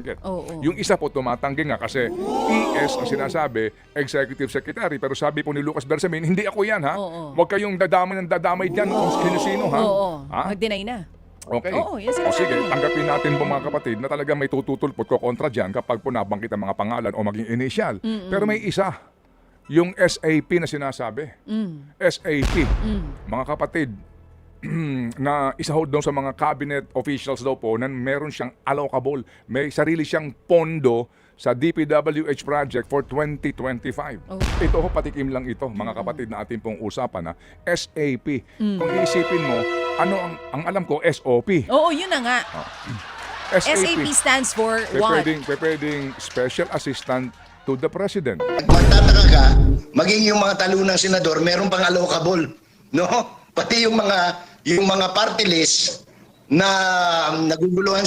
nabanggit. Oo. Yung isa po tumatanggi nga kasi ES ang sinasabi, Executive Secretary. Pero sabi po ni Lucas Bersamin, hindi ako yan ha. Oo. Huwag kayong dadamay ng dadamay dyan kung sino-sino ha. Oo. Ha? Mag-deny na. Okay. Oo, yan O sinasabi sige, niya. tanggapin natin po mga kapatid na talaga may tututulpot ko kontra dyan kapag po nabanggit ang mga pangalan o maging initial. Pero may isa, yung SAP na sinasabi. SAP. Mga kapatid, na isa ho daw sa mga cabinet officials daw po na meron siyang allocable. May sarili siyang pondo sa DPWH project for 2025. Oh. Ito ho, patikim lang ito, mga kapatid na ating pong usapan na SAP. Kung iisipin mo, ano ang alam ko, SOP. Oo, yun na nga. SAP stands for what? Pwedeng Special Assistant to the President. Magtataka ka, maging yung mga talunang senador, meron pang allocable, no? Pati yung mga party list na naguguluhan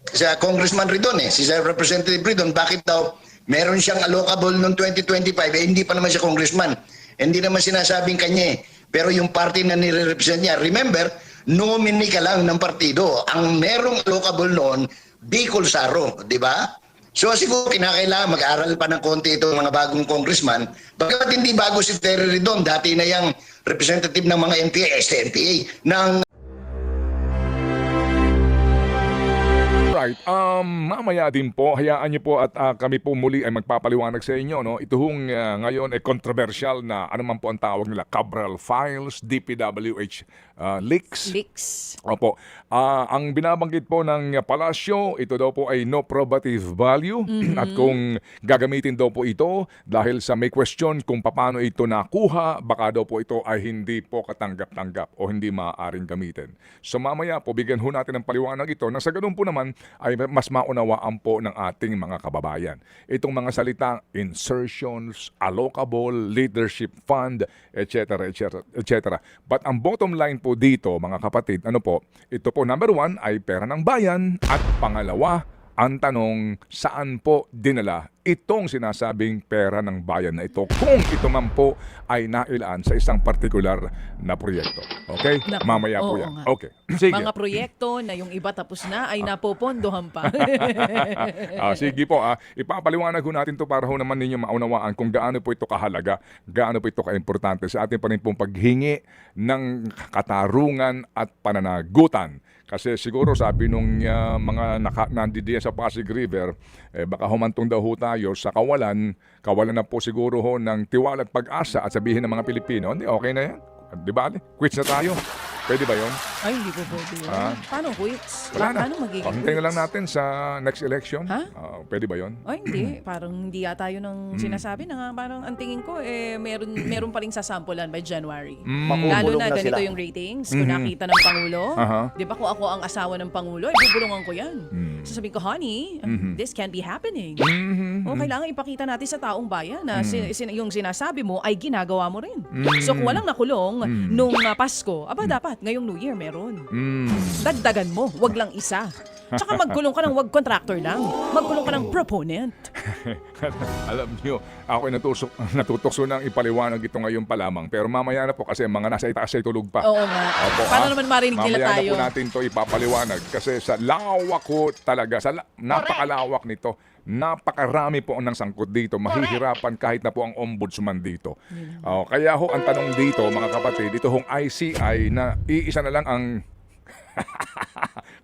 sa Congressman Ridon si Representative Ridon, bakit daw meron siyang allocable noong 2025 hindi pa naman siya congressman. Hindi naman sinasabing kanya Pero yung party na nire-represent niya, remember, nominee ka lang ng partido. Ang merong allocable noon, Bicol Saro, di ba? So siguro kinakailangan mag-aral pa ng konti itong mga bagong congressman. Bagamat hindi bago si Terry Ridon, dati na yung representative ng mga NPA, SNPA, ng Right. Mamaya din po, hayaan niyo po at kami po muli ay magpapaliwanag sa inyo. No? Ito hong ngayon ay controversial na ano man po ang tawag nila, Cabral Files, DPWH leaks. Leaks. Opo. Ang binabanggit po ng palasyo, ito daw po ay no probative value. At kung gagamitin daw po ito dahil sa may question kung paano ito nakuha, baka daw po ito ay hindi po katanggap-tanggap o hindi maaaring gamitin. So mamaya po, bigyan ho natin ng paliwanag ito na sa ganun po naman ay mas maunawaan po ng ating mga kababayan. Itong mga salitang insertions, allocable, leadership fund, etc. etc. etc. But ang bottom line po dito, mga kapatid, ano po, ito po number 1 ay pera ng bayan at pangalawa, ang tanong, saan po dinala itong sinasabing pera ng bayan na ito kung ito man po ay nailaan sa isang partikular na proyekto. Okay? Naku, Mamaya po oo yan. nga. Okay. Sige. Mga proyekto na yung iba tapos na ay napopondohan pa. Sige po, ipapaliwanag ho natin to para ho naman ninyo maunawaan kung gaano po ito kahalaga, gaano po ito kaimportante sa ating pa rin pong paghingi ng katarungan at pananagutan. Kasi siguro sabi nung mga nandidiyan sa Pasig River, baka humantong daw ho tayo sa kawalan na po siguro ho ng tiwala at pag-asa at sabihin ng mga Pilipino, hindi, okay na yan. Di ba? Quits na tayo. Pwede ba yun? Ay, hindi po pwede yun. Paano quits? Wala na. Paano magiging Hintayin na lang quits? natin sa next election. Ha? Pwede ba yun? Ay, hindi. Parang hindi yata yun ang sinasabi na nga. Parang ang tingin ko, meron pa rin sasampulan by January. Lalo na ganito yung ratings. Kung nakita ng Pangulo, di ba kung ako ang asawa ng Pangulo, ibubulungan ko yan. Sasabihin ko, honey, this can't be happening. O kailangan ipakita natin sa taong bayan na yung sinasabi mo ay ginagawa mo rin. So kung walang nakulong nung Pasko, dapat ngayong New Year meron. Dagdagan mo, wag lang isa. Tsaka magkulong ka ng wag contractor lang. Magkulong ka ng proponent. Alam nyo, ako ay natutokso ng ipaliwanag ito ngayon pa lamang. Pero mamaya na po kasi mga nasa itaas ay tulog pa. Oo nga. Opo, Paano naman marinig nila mamaya tayo? na po natin to ipapaliwanag. Kasi sa lawak ko talaga, napakalawak nito, napakarami po ang sangkot dito. Mahihirapan kahit na po ang ombudsman dito. Kaya ho, ang tanong dito, mga kapatid, ito hong ICI na iisa na lang ang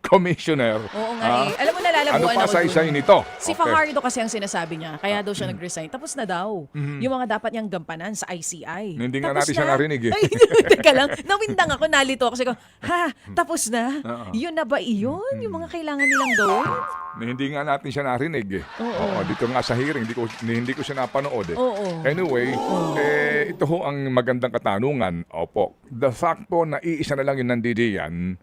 commissioner. Oo nga Alam mo, nalalabuan Ano pa ako sa dun. isa nito? Si Fajardo kasi ang sinasabi niya, kaya daw siya nag-resign. Tapos na daw. Yung mga dapat niyang gampanan sa ICI. Hindi nga Tapos natin siya narinig eh. Ay, teka lang. Nawindang ako, nalito ako. Kasi ko, tapos na? Yun na ba iyon? Yung mga kailangan nilang gawin? Hindi nga natin siya narinig eh. Oo. Dito nga sa hearing, hindi ko siya napanood eh. Oo. Anyway, ito ho ang magandang katanungan. Opo, the fact po na iisa na lang yung nandidiyan,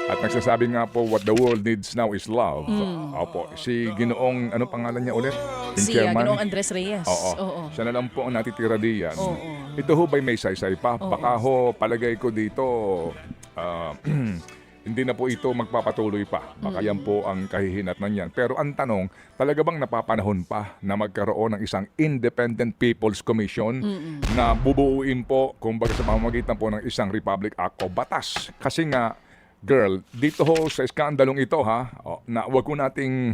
at nagsasabi nga po, what the world needs now is love. Opo, si Ginoong, ano pangalan niya ulit? Yung Si Ginoong Andres Reyes. Oo. Siya na lang po ang natitira diyan. Oo. Ito ho ba'y may saysay pa? Baka ho, palagay ko dito, hindi na po ito magpapatuloy pa. Baka yan po ang kahihinatnan niyan. Pero ang tanong, talaga bang napapanahon pa na magkaroon ng isang Independent People's Commission na bubuuin po, kumbaga sa pamamagitan po ng isang Republic Act o batas? Kasi nga, girl, dito ho sa iskandalong ito na wag ko nating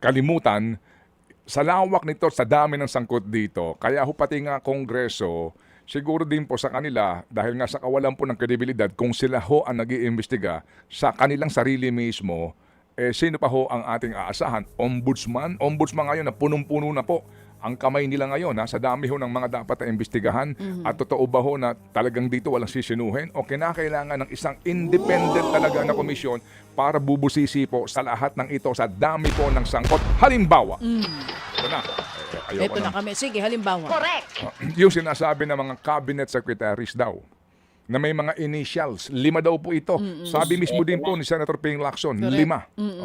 kalimutan sa lawak nito, sa dami ng sangkot dito. Kaya ho pati nga Kongreso, siguro din po sa kanila, dahil nga sa kawalan po ng kredibilidad, kung sila ho ang nag-iimbestiga sa kanilang sarili mismo, sino pa ho ang ating aasahan? Ombudsman? Ombudsman ngayon na punong-puno na po ang kamay nila ngayon sa dami ho ng mga dapat na imbestigahan. At totoo ba ho na talagang dito walang sisinuhin o kinakailangan ng isang independent talaga na komisyon para bubusisi po sa lahat ng ito sa dami po ng sangkot. Halimbawa, ito na. Ayoko Ito na kami. Sige, halimbawa. Yung sinasabi ng mga cabinet secretaries daw na may mga initials. 5 daw po ito. Sabi mismo din po ni Senator Ping Lacson, 5.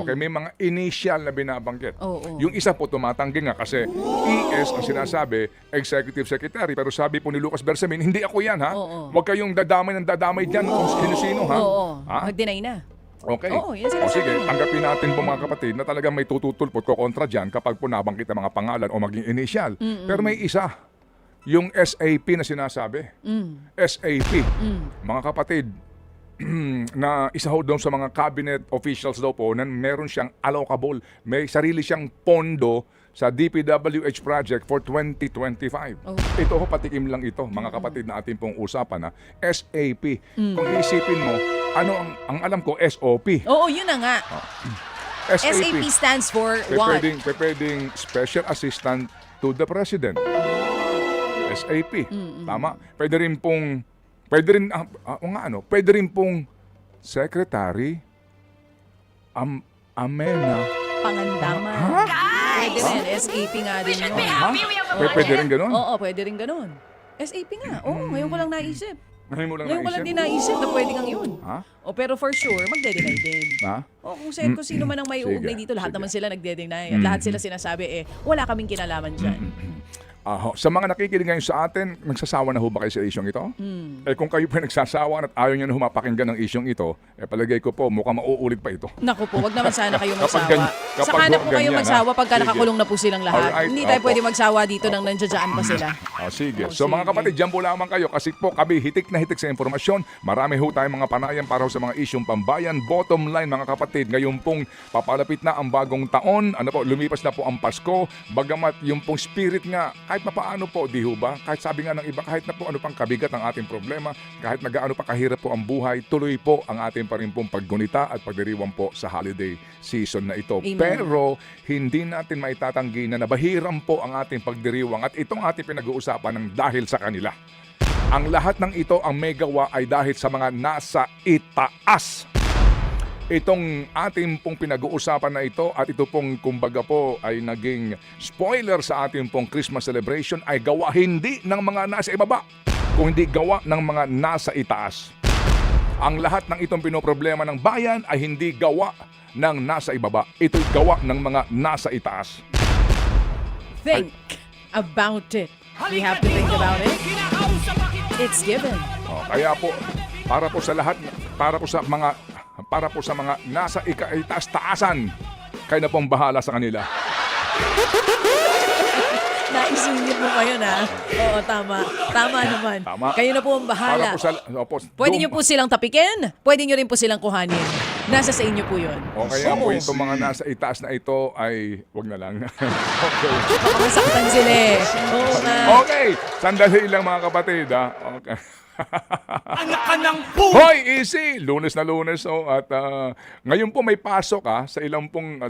Okay, may mga initial na binabanggit. Yung isa po tumatanggi nga kasi ES ang sinasabi, Executive Secretary. Pero sabi po ni Lucas Bersamin, hindi ako yan ha. Huwag kayong dadamay dyan kung sino-sino ha. Ha? Mag-deny na. Okay. Yan sinasabi. Sige, tanggapin natin po mga kapatid na talagang may tututulpot ko kontra dyan kapag po nabanggit ang mga pangalan o maging initial. Pero may isa, yung SAP na sinasabi. SAP. Mga kapatid, na isa ho doon sa mga cabinet officials daw po na meron siyang allocable. May sarili siyang pondo sa DPWH project for 2025. Ito ho, patikim lang ito, mga kapatid na ating pong usapan na SAP. Kung isipin mo, ano ang alam ko, SOP. Oo, yun na nga. SAP stands for what? Pwedeng Special Assistant to the President. SAP. Tama. Pwede rin pong Secretary Amena. Pangandaman. Pwede rin. SAP nga din yun. Pwede rin ganun? Oo, pwede rin ganun. SAP nga. Ngayon ko lang naisip. Ngayon mo lang Ngayon ko lang din naisip na pwede nga yun. Pero for sure, magde-deny din. Kung sino man ang may uugnay dito, lahat naman sila nagde-deny. At lahat sila sinasabi, wala kaming kinalaman dyan. Sa mga nakikinig ngayon sa atin, nagsasawa na ho ba kayo sa isyong ito? Kung kayo po nagsasawa at ayaw nyo na humapakinggan ng isyong ito, palagay ko po, mukhang mauulit pa ito. Naku po, wag naman sana kayo magsawa. Saka na po kayo magsawa pagka nakakulong na po silang lahat. Alright, Hindi tayo pwede magsawa dito nang nandiyan pa sila. Sige. So mga kapatid, dyan po lamang kayo kasi po kami hitik na hitik sa informasyon. Marami ho tayong mga panayan para ho sa mga isyong pambayan. Bottom line mga kapatid, ngayon pong papalapit na ang bagong taon. Lumipas na po ang Pasko. Bagamat yung pong spirit nga, kahit mapaano po, di ho ba? Kahit sabi nga ng iba, kahit na po ano pang kabigat ang ating problema, kahit nagaano pa kahirap po ang buhay, tuloy po ang ating pa rin pong paggunita at pagdiriwang po sa holiday season na ito. Amen. Pero hindi natin maitatanggi na nabahiram po ang ating pagdiriwang at itong ating pinag-uusapan ng dahil sa kanila. Ang lahat ng ito ang may gawa ay dahil sa mga nasa itaas. Itong ating pong pinag-uusapan na ito at ito pong kumbaga po ay naging spoiler sa ating pong Christmas celebration ay gawa hindi ng mga nasa ibaba, kundi gawa ng mga nasa itaas. Ang lahat ng itong pinoproblema ng bayan ay hindi gawa ng nasa ibaba. Ito'y gawa ng mga nasa itaas. Think about it. We have to think about it. It's given. Kaya po, para po sa mga nasa itaas-taasan, kayo na pong bahala sa kanila. Naisingit mo pa yun, ha? Oo, tama. Tama naman. Tama. Kayo na po ang bahala. Pwede nyo po silang tapikin. Pwede nyo rin po silang kuhanin. Nasa sa inyo po yun. O kaya po itong mga nasa itaas na ito ay wag na lang. Okay. Baka masaktan sila eh. Oo nga. Okay. Sandali lang mga kapatid. Okay. Anak ka ng po! Hoy, easy! Lunes na Lunes. At ngayon po may pasok sa ilang pong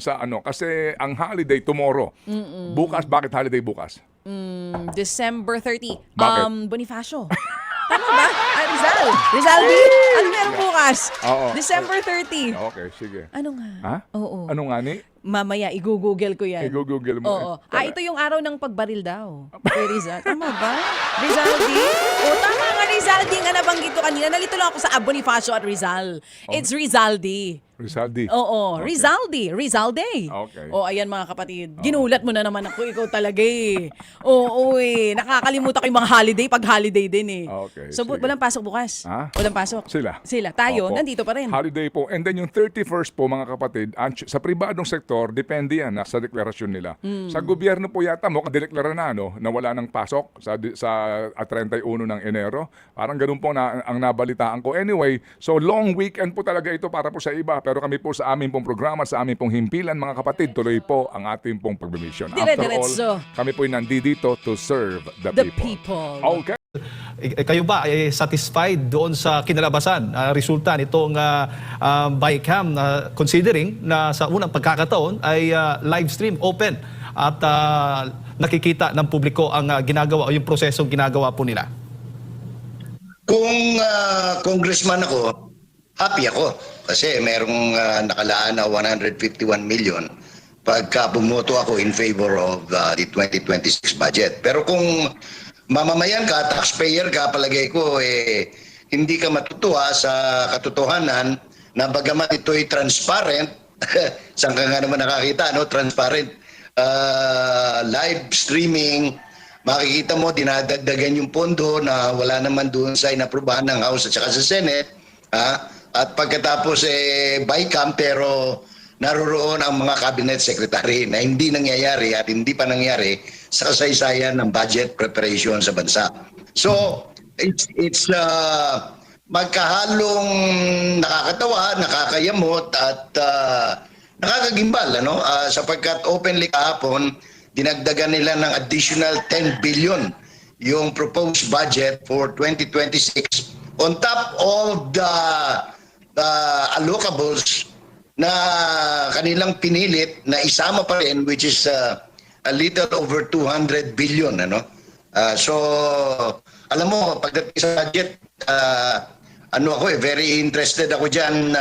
kasi ang holiday tomorrow. Bukas, bakit holiday bukas? December 30. Bakit? Bonifacio. Tama ba? Rizal. Rizaldi? Ano meron bukas? Oo. December 30. Okay, sige. Ano nga? Ha? Oo. Ano nga ni? Mamaya, i-google ko yan. I-google mo. Oo. Ito yung araw ng pagbaril daw. Kay Rizal. Tama ba? Rizaldi? Tama nga Rizaldi nga nabanggit ko kanina. Nalito lang ako sa Bonifacio at Rizal. It's Rizaldi. Rizaldi. Oo, Okay. Rizalde. Okay. O, ayan mga kapatid. Ginulat mo na naman ako. Ikaw talaga eh. Oo eh. Nakakalimutan ko yung mga holiday pag holiday din eh. Okay, So, sige. walang pasok bukas? Ha? Walang pasok? Sila. Tayo, Opo. nandito pa rin. Holiday po. And then yung 31st po mga kapatid, sa pribadong sektor, depende yan sa deklarasyon nila. Sa gobyerno po yata mo, kadeklara na, no, na wala ng pasok sa 31 ng Enero. Parang ganun po ang nabalitaan ko. Anyway, so long weekend po talaga ito para po sa iba. Pero kami po sa aming pong programa, sa aming pong himpilan mga kapatid, tuloy po ang ating pong pagbimisyon. After Dire-diretso. all, kami po nandito to serve the The people. people. Okay. Kayo ba ay satisfied doon sa kinalabasan, resulta nitong BICAM, considering na sa unang pagkakataon ay live stream open at nakikita ng publiko ang ginagawa o yung prosesong ginagawa po nila? Kung congressman ako, happy ako. Kasi merong nakalaan na 151 million pagka bumoto ako in favor of the 2026 budget. Pero kung mamamayan ka, taxpayer ka, palagay ko, hindi ka matutuwa sa katotohanan na bagamat ito'y transparent, saan ka nga naman nakakita, no? Transparent, live streaming, makikita mo, dinadagdagan yung pondo na wala naman doon sa inaprubahan ng House at saka sa Senate. At pagkatapos BICAM, pero naroroon ang mga cabinet secretary na hindi nangyayari at hindi pa nangyari sa kasaysayan ng budget preparation sa bansa. So, it's magkahalong nakakatawa, nakakayamot at nakakagimbal, ano? Sapagkat openly kahapon, dinagdagan nila ng additional 10 billion yung proposed budget for 2026 on top of the allocables na kanilang pinilit na isama pa rin, which is a little over 200 billion, ano? So, alam mo, pagdating sa budget, very interested ako dyan,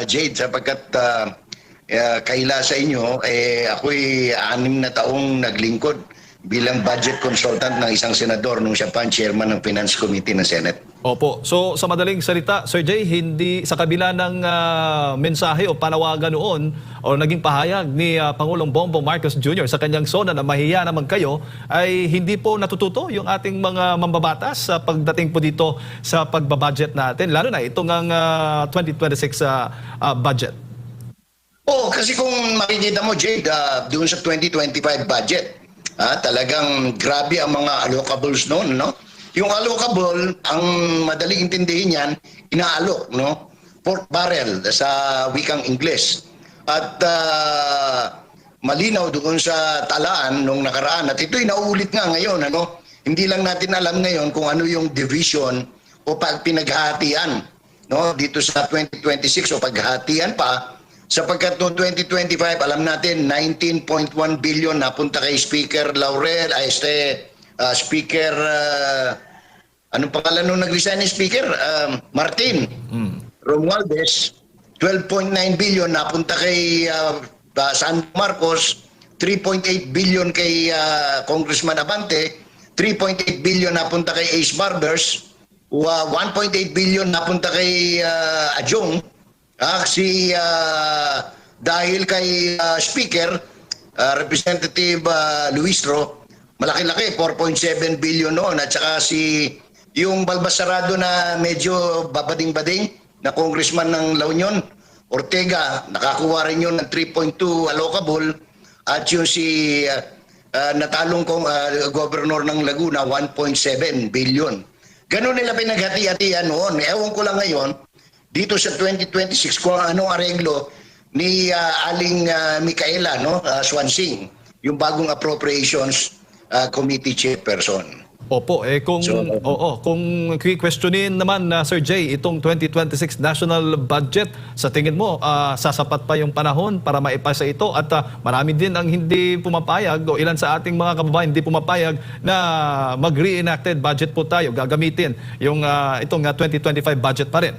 Jade, sapagkat kaila sa inyo, ako'y 6 na taong naglingkod bilang budget consultant ng isang senador nung siya pa ang chairman ng Finance Committee ng Senate. Opo. So sa madaling salita, Sir Jay, hindi sa kabila ng mensahe o panawagan noon o naging pahayag ni Pangulong Bongbong Marcos Jr. sa kanyang sona na mahiya naman kayo, ay hindi po natututo yung ating mga mambabatas sa pagdating po dito sa pagbabudget natin, lalo na itong ang 2026 budget. Oo, kasi kung makikita mo, Jade, doon sa 2025 budget, talagang grabe ang mga allocables noon, no? Yung allocable, ang madaling intindihin yan, inaalok, no? Pork barrel sa wikang Ingles. At malinaw doon sa talaan nung nakaraan, at ito'y nauulit nga ngayon, ano? Hindi lang natin alam ngayon kung ano yung division o pinaghatian, no? Dito sa 2026 o paghatian pa, sapagkat noong 2025, alam natin, 19.1 billion napunta kay Speaker Laurel, Speaker, anong pangalan nung nag-resign ni Speaker? Martin Romualdez. 12.9 billion napunta kay San Marcos, 3.8 billion kay Congressman Abante, 3.8 billion napunta kay Ace Barbers, 1.8 billion napunta kay Ajong. Dahil kay Speaker, Representative Luistro, malaki-laki, 4.7 billion noon. At saka yung balbasarado na medyo babading-bading na congressman ng La Union, Ortega, nakakuha rin yun ng 3.2 allocable. At yung natalong governor ng Laguna, 1.7 billion. Ganun nila pinaghati-hatian noon. Ewan ko lang ngayon, dito sa 2026, kung anong arenglo ni Aling Micaela, no? Swansing, yung bagong appropriations committee chairperson. Opo, kung questionin naman Sir Jay, itong 2026 national budget, sa tingin mo sasapat pa yung panahon para maipasa ito at marami din ang hindi pumapayag o ilan sa ating mga kababayan hindi pumapayag na mag-reenacted budget po tayo, gagamitin yung itong 2025 budget pa rin.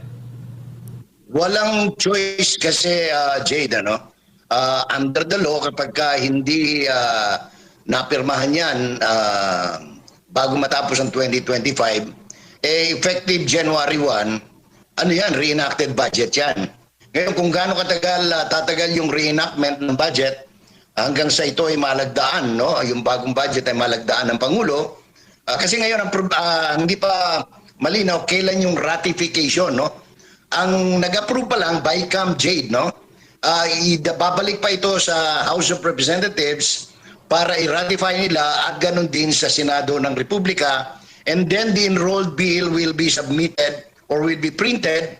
Walang choice kasi, Jade, ano? Under the law, kapag hindi napirmahan yan bago matapos ang 2025, effective January 1, ano yan, reenacted budget yan. Ngayon, kung gaano katagal tatagal yung reenactment ng budget hanggang sa ito ay malagdaan, no? Yung bagong budget ay malagdaan ng Pangulo. Kasi ngayon hindi pa malinaw kailan yung ratification, no? Ang nag-approve pa lang BICAM Jade, no? Babalik pa ito sa House of Representatives para i-ratify nila at ganun din sa Senado ng Republika, and then the enrolled bill will be submitted or will be printed.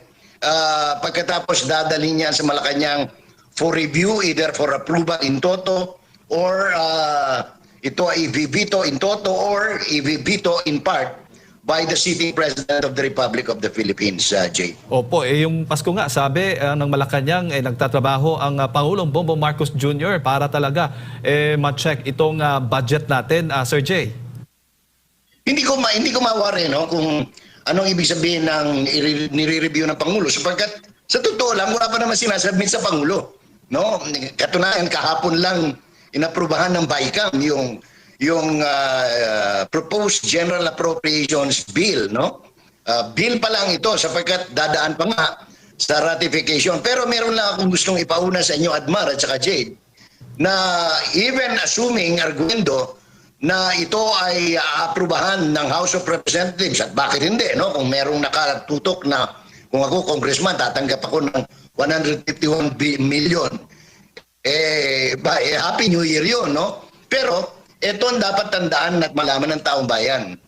Pagkatapos dadalhin niya sa Malacanang for review, either for approval in toto or ito ay i-veto in toto or i-veto in part by the sitting President of the Republic of the Philippines, Jay. Opo, yung Pasko nga, sabi ng Malacanang, nagtatrabaho ang Pangulong Bongbong Marcos Jr. para talaga ma-check itong budget natin, Sir Jay. Hindi ko mawari, no, kung anong ibig sabihin ng nire-review ng Pangulo, sapagkat sa totoo lang wala pa naman sinasubmit sa Pangulo, no? Katunayan kahapon lang inaprubahan ng BICAM yung proposed General Appropriations Bill, no? Bill pa lang ito sapagkat dadaan pa nga sa ratification. Pero meron lang akong gustong ipauna sa inyo, Admar at saka Jade, na even assuming arguendo na ito ay aaprubahan ng House of Representatives, at bakit hindi, no? Kung merong nakatutok na kung ako congressman tatanggap ako ng 151 million, Happy New Year yun, no? Pero ito ang dapat tandaan at malaman ng taong bayan.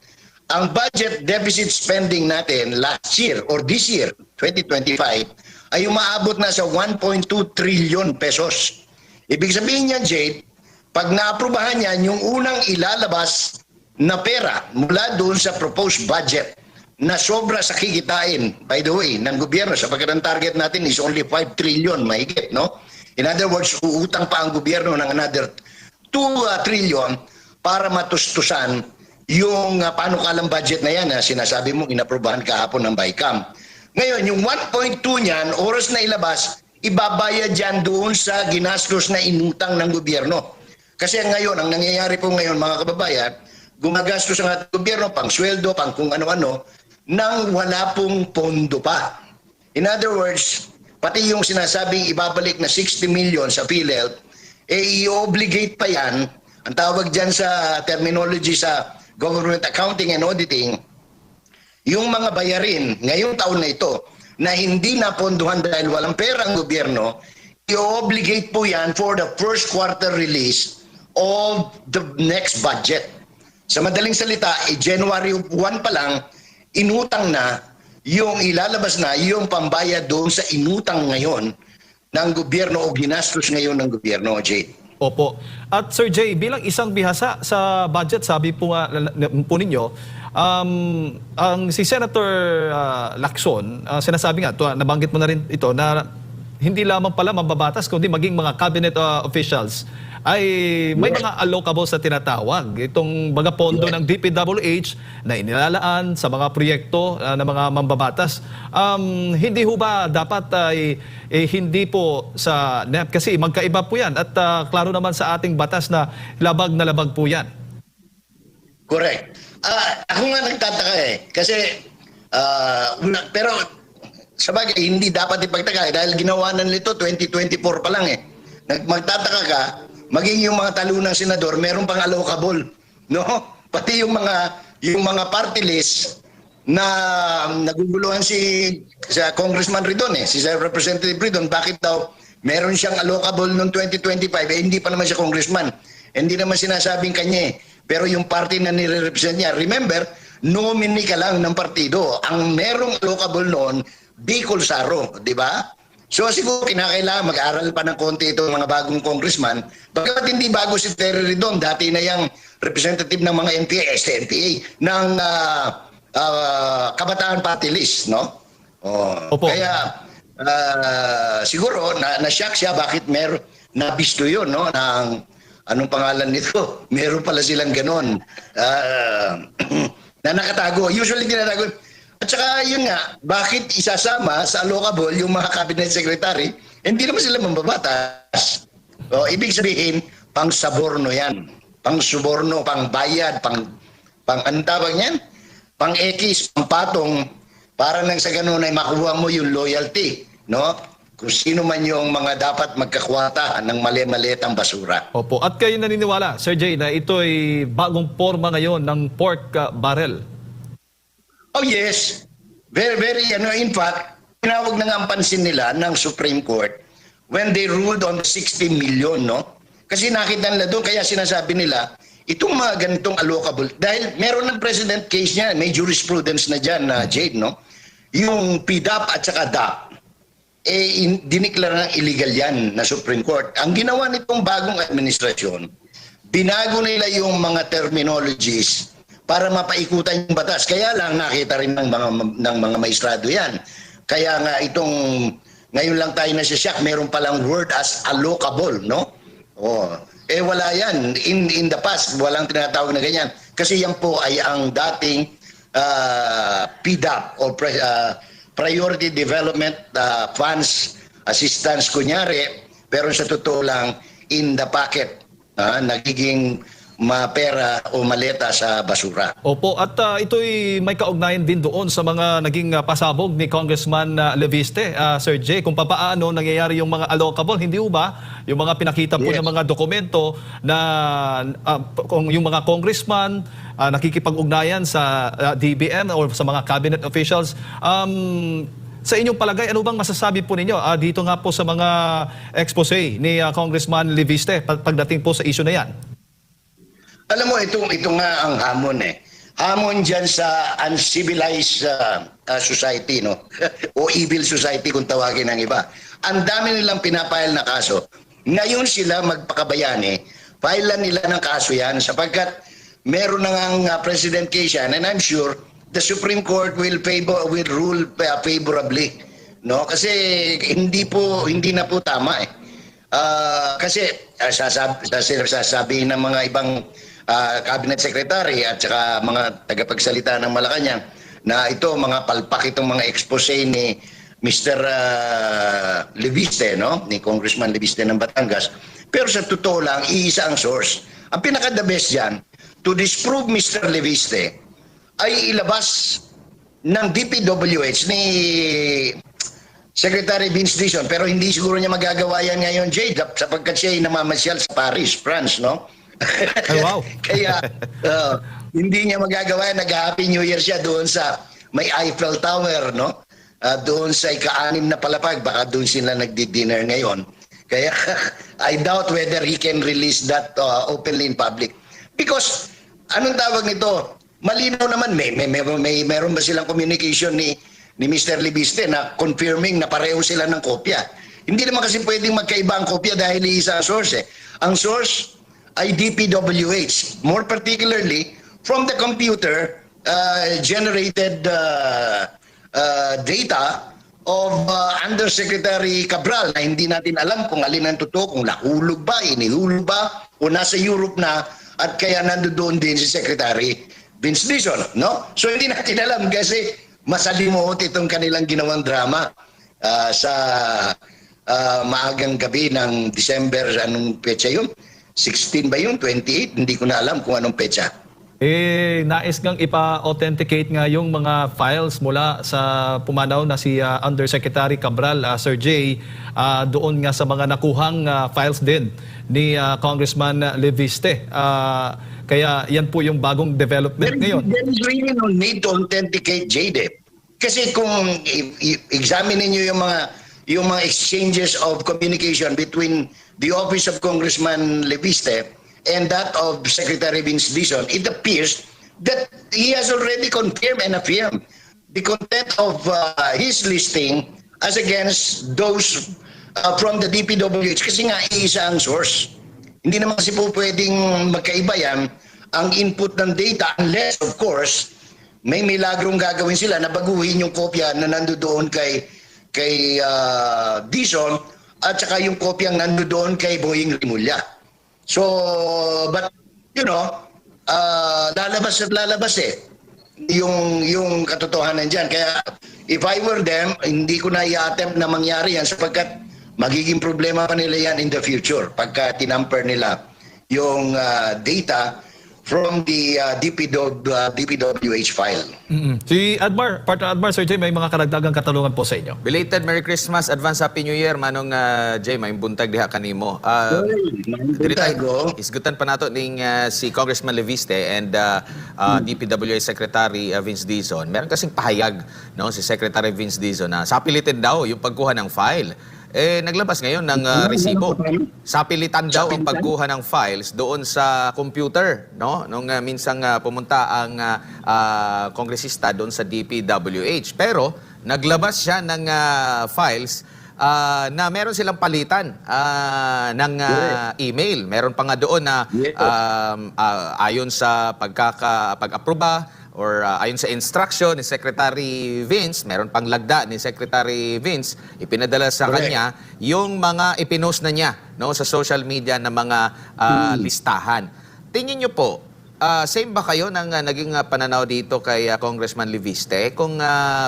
Ang budget deficit spending natin last year or this year, 2025, ay umaabot na sa 1.2 trillion pesos. Ibig sabihin niya, Jade, pag naaprubahan niyan, yung unang ilalabas na pera mula doon sa proposed budget na sobra sa kikitain, by the way, ng gobyerno, sapagkat ang target natin is only 5 trillion, mahigit, no? In other words, uutang pa ang gobyerno ng another 2 trillion para matustusan yung panukalang budget na yan na sinasabi mo inaprubahan kahapon ng BICAM. Ngayon, yung 1.2 niyan, oras na ilabas, ibabayad yan doon sa ginastos na inutang ng gobyerno. Kasi ngayon, ang nangyayari po ngayon mga kababayan, gumagastos ang ating gobyerno pang sweldo, pang kung ano-ano, nang wala pong pondo pa. In other words, pati yung sinasabing ibabalik na 60 million sa PhilHealth, i-obligate pa yan, ang tawag dyan sa terminology sa government accounting and auditing, yung mga bayarin ngayong taon na ito na hindi napondohan dahil walang pera ang gobyerno, i-obligate po yan for the first quarter release of the next budget. Sa madaling salita, January 1 pa lang, inutang na yung ilalabas na yung pambayad doon sa inutang ngayon ng gobyerno o ginastos ngayon ng gobyerno, Jay. Opo. At Sir Jay, bilang isang bihasa sa budget, sabi po nga po ninyo, si Senator Lacson, sinasabi nga, nabanggit mo na rin ito, na hindi lamang pala mababatas, kundi maging mga cabinet officials ay may mga allocables na tinatawag. Itong mga pondo ng DPWH na inilalaan sa mga proyekto ng mga mambabatas. Hindi ho ba dapat hindi po sa NEP? Kasi magkaiba po yan. At klaro naman sa ating batas na labag po yan. Correct. Ako nga nagtataka Kasi, pero sabagay, hindi dapat ipagtaka dahil ginawa na nito 2024 pa lang Magtataka ka, maging yung mga talunang senador, meron pang allocable, no? Pati yung mga party list na naguguluhan sa Congressman Ridon si Representative Ridon, bakit daw meron siyang allocable noong 2025, hindi pa naman siya congressman. Hindi naman sinasabing kanya Pero yung party na nire-represent niya, remember, nominee ka lang ng partido. Ang merong allocable noon, Bicol Saro, di ba? So siguro kinakailangan mag-aral pa ng konti itong mga bagong congressman. Bagamat hindi bago si Terry Ridon, dati na yung representative ng mga NPA, SNPA, ng Kabataan Party List, no? Opo. Kaya siguro na-shock siya bakit nabisto yun, no? Anong pangalan nito? Meron pala silang ganon. Na nakatago. Usually tinatago. At saka yun nga, bakit isasama sa allocable yung mga cabinet secretary? Hindi naman sila mambabatas. Ibig sabihin, pang saborno yan. Pang suborno, pang bayad, pang anong tawag niyan? Pang ekis, pang patong, para nang sa ganun ay makuha mo yung loyalty, no? kung sino man yung mga dapat magkakwata ng mali-malitang basura. Opo. At kayo naniniwala, Sir Jay, na ito ay bagong forma ngayon ng pork barrel? Oh yes, very, in fact, tinawag na nga ang pansin nila ng Supreme Court when they ruled on the 60 million, no? Kasi nakita nila doon, kaya sinasabi nila, itong mga ganitong allocable, dahil meron ng precedent case niya, may jurisprudence na dyan, Jade, no? Yung PDAP at saka DAP, diniklara ng illegal yan na Supreme Court. Ang ginawa nitong bagong administrasyon, binago nila yung mga terminologies para mapaikutan yung batas. Kaya lang nakita rin ng mga maestrado yan. Kaya nga itong, ngayon lang tayo nasisyak, meron palang word as allocable, no? Oh, wala yan. In the past, walang tinatawag na ganyan. Kasi yan po ay ang dating PDAP o Priority Development Funds Assistance, kunyari, pero sa totoo lang, in the pocket, nagiging mapera o maleta sa basura. Opo, at ito'y may kaugnayan din doon sa mga naging pasabog ni Congressman Leviste, Sir Jay, kung paano nangyayari yung mga allocable, hindi ba? Yung mga pinakita po Yes. ng mga dokumento na kung yung mga congressman nakikipag-ugnayan sa DBM o sa mga cabinet officials. Sa inyong palagay, ano bang masasabi po ninyo dito nga po sa mga expose ni Congressman Leviste pagdating po sa issue na yan? Alam mo, ito nga ang hamon eh. Hamon dyan sa uncivilized society, no? O evil society kung tawagin ng iba. Ang dami nilang pinapile na kaso. Ngayon sila magpakabayani, filean nila ng kaso yan sapagkat meron na nga president case yan, and I'm sure the Supreme Court will rule favorably, no? Kasi hindi na po tama eh. Kasi sasabihin ng mga ibang cabinet secretary at saka mga tagapagsalita ng Malacanang na ito mga palpak itong mga expose ni Mr. Leviste, no? Ni Congressman Leviste ng Batangas. Pero sa totoo lang, iisa ang source. Ang pinaka-the best dyan, to disprove Mr. Leviste, ay ilabas ng DPWH ni Secretary Vince Dizon, pero hindi siguro niya magagawa yan ngayon, Jade, sapagkat siya ay namamasyal sa Paris, France, no? Ay, wow. Kaya hindi niya magagawa yan. Nag-Happy New Year siya doon sa may Eiffel Tower, no? Doon sa ika-6 na palapag, baka doon sila nagdi-dinner ngayon. Kaya I doubt whether he can release that openly in public. Because, anong tawag nito? Malinaw naman, meron ba silang communication ni Mr. Leviste na confirming na pareho sila ng kopya. Hindi naman kasi pwedeng magkaiba ang kopya dahil isa ang source eh. Ang source ay DPWH, more particularly from the computer generated data of Undersecretary Cabral na hindi natin alam kung alin ang totoo, kung nahulog ba, inihulog ba, o nasa Europe na at kaya nandoon din si Secretary Vince Dizon, no? So hindi natin alam kasi masalimuot itong kanilang ginawang drama sa maagang gabi ng December, anong petsa yun? 16 ba yun? 28? Hindi ko na alam kung anong petsa. Nais ngang ipa-authenticate nga yung mga files mula sa pumanaw na si Undersecretary Cabral, Sir Jay, doon nga sa mga nakuhang files din ni Congressman Leviste. Kaya yan po yung bagong development ngayon. There is really no need to authenticate, Jade. Kasi kung examine niyo yung mga exchanges of communication between the office of Congressman Leviste and that of Secretary Vince Dizon, it appears that he has already confirmed and affirmed the content of his listing as against those from the DPWH kasi nga isa ang source. Hindi naman kasi po pwedeng magkaiba yan ang input ng data unless, of course, may milagrong gagawin sila na baguhin yung kopya na nandoon kay Dizon at saka yung kopyang nandoon kay Boying Rimulya. So, but, lalabas at lalabas eh. Yung katotohanan dyan. Kaya, if I were them, hindi ko na i-attempt na mangyari yan sapagkat magiging problema pa nila yan in the future pagka tinamper nila yung data from the DPWH file. Si Admar, Partner Admar, Sir Jay, may mga karagdagang katanungan po sa inyo. Belated Merry Christmas, advance Happy New Year, manong Jay, may buntag diha kanimo. Isgutan pa nato ning si Congressman Leviste and DPWH Secretary Vince Dizon. Meron kasing pahayag no si Secretary Vince Dizon na sapilitin daw yung pagkuha ng file. Naglabas ngayon ng resibo. Sapilitan daw ang pagkuha ng files doon sa computer, no? Nung minsang pumunta ang kongresista doon sa DPWH. Pero naglabas siya ng files na meron silang palitan ng email. Meron pa nga doon na ayon sa pag-aproba or ayon sa instruction ni Secretary Vince, meron pang lagda ni Secretary Vince, ipinadala sa kanya yung mga ipinost na niya no, sa social media na mga listahan. Tingin niyo po, same ba kayo ng naging pananaw dito kay Congressman Leviste kung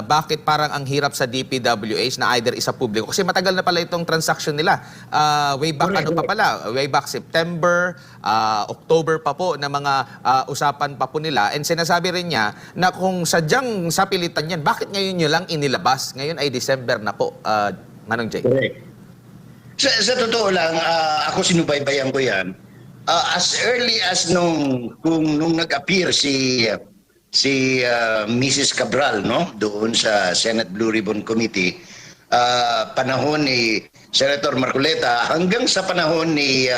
bakit parang ang hirap sa DPWH na either isa publiko? Kasi matagal na pala itong transaction nila. Way back way back September, October pa po na mga usapan pa po nila. And sinasabi rin niya na kung sadyang sapilitan yan, bakit ngayon nyo lang inilabas? Ngayon ay December na po, Manong Jay. Sa totoo lang, ako sinubaybayan ko yan. As early as nung nag-appear si Mrs. Cabral no doon sa Senate Blue Ribbon Committee, panahon ni Senator Marcoleta hanggang sa panahon ni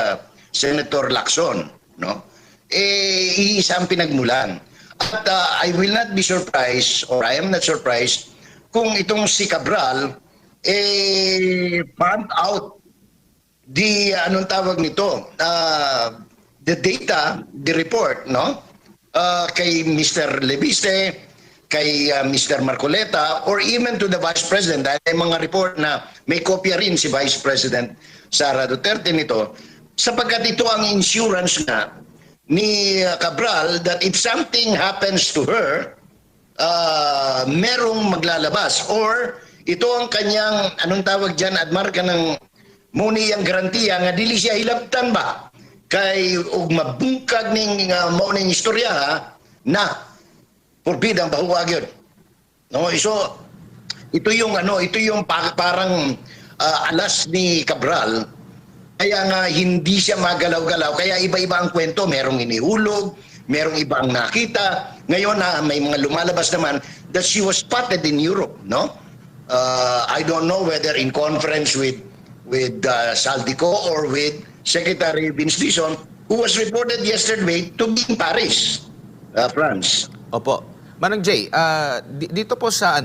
Senator Lacson, no, isang pinagmulan. At I will not be surprised, or I am not surprised kung itong si Cabral found out the anong tawag nito, the data, the report, no, kay Mr. Leviste, kay Mr. Marcoleta, or even to the Vice President. Dahil may mga report na may kopya rin si Vice President Sara Duterte nito, sapagkat ito ang insurance nga ni Cabral that if something happens to her, merong maglalabas, or ito ang kanyang anong tawag dyan, Admar, ka ng muni ang garantiya nga dili siya hilabtan ba kay og mabungkag ning mauning istorya na forbidang bahuwag yun. No, so ito yung parang alas ni Cabral, kaya nga hindi siya magalaw-galaw, kaya iba-iba ang kwento, merong inihulog, merong ibang nakita. Ngayon na may mga lumalabas naman that she was spotted in Europe, no? I don't know whether in conference with Saldico or with Secretary Vince Dizon, who was reported yesterday to be in Paris, France. Opo. Manong Jay, dito po sa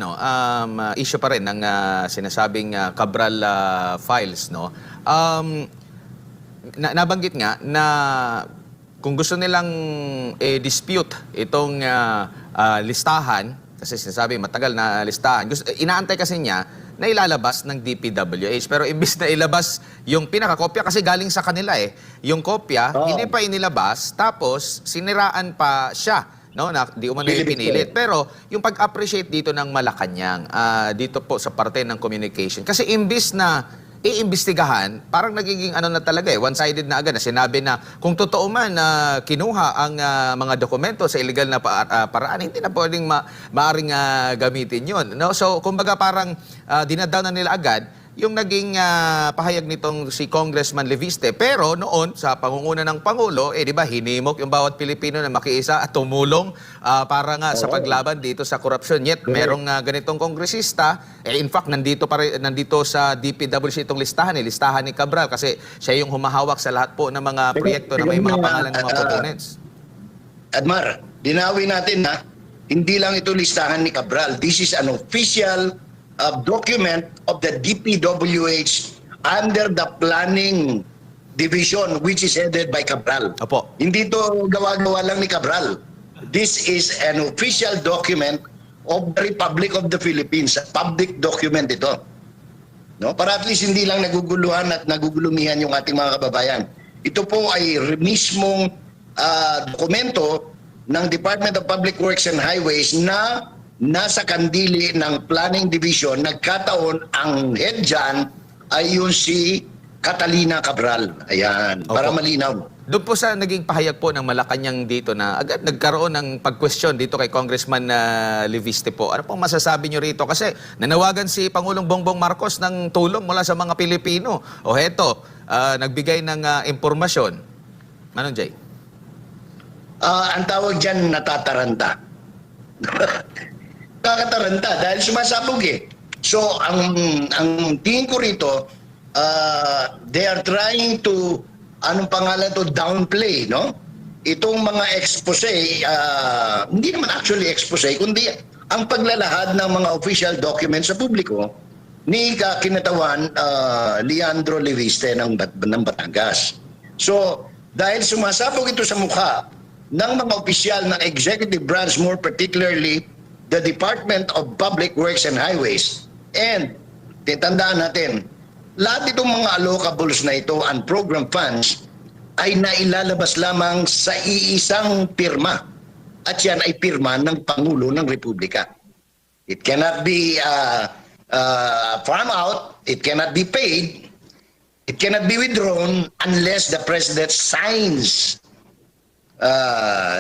issue pa rin ng sinasabing Cabral files, no? Nabanggit nga na kung gusto nilang dispute itong listahan, kasi sinasabi matagal na listahan, inaantay kasi niya na ilalabas ng DPWH. Pero imbis na ilabas yung pinakakopya, kasi galing sa kanila yung kopya, hindi pa inilabas, tapos siniraan pa siya, no, na di umano yung pinilit. Pero yung pag-appreciate dito ng Malacanang, dito po sa parte ng communication, kasi imbis na iimbestigahan, parang nagiging na talaga one-sided na agad na sinabi na kung totoo man na kinuha ang mga dokumento sa illegal na paraan, hindi na pwedeng maaring gamitin yun. No? So, kumbaga parang dinadaw na nila agad yung naging pahayag nitong si Congressman Leviste. Pero noon, sa pangunguna ng Pangulo, di ba, hinimok yung bawat Pilipino na makiisa at tumulong para nga sa paglaban dito sa korupsyon. Yet, merong ganitong kongresista, in fact, nandito sa DPWC itong listahan ni Cabral, kasi siya yung humahawak sa lahat po ng mga proyekto na may mga pangalan ng mga proponents. Admar, dinawi natin na hindi lang ito listahan ni Cabral. This is an official document of the DPWH under the planning division, which is headed by Cabral. Opo. Hindi ito gawa-gawa lang ni Cabral. This is an official document of the Republic of the Philippines. A public document ito. No? Para at least hindi lang naguguluhan at nagugulumihan yung ating mga kababayan. Ito po ay mismong dokumento ng Department of Public Works and Highways na nasa kandili ng Planning Division. Nagkataon ang head dyan ay yung si Catalina Cabral. Ayan, para malinaw. Doon po sa naging pahayag po ng Malacanang dito na agad nagkaroon ng pag-question dito kay Congressman Leviste po. Ano pong masasabi nyo rito? Kasi nanawagan si Pangulong Bongbong Marcos ng tulong mula sa mga Pilipino. O heto, nagbigay ng impormasyon. Manong Jay? Ang tawag dyan, natataranta. Kakataranta dahil sumasabog eh. So, ang tingin ko rito, they are trying to, anong pangalan to, downplay, no? Itong mga expose, hindi naman actually expose, kundi ang paglalahad ng mga official documents sa publiko ni kinatawan Leandro Leviste ng Batangas. So, dahil sumasabog ito sa mukha ng mga opisyal ng executive branch, more particularly the Department of Public Works and Highways, and titandaan natin, lahat itong mga allocables na ito and program funds ay nailalabas lamang sa iisang pirma. At yan ay pirma ng Pangulo ng Republika. It cannot be farm out, it cannot be paid, it cannot be withdrawn unless the President signs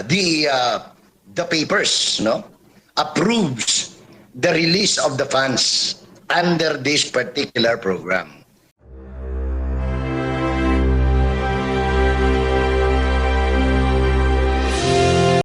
the papers, no? Approves the release of the funds under this particular program.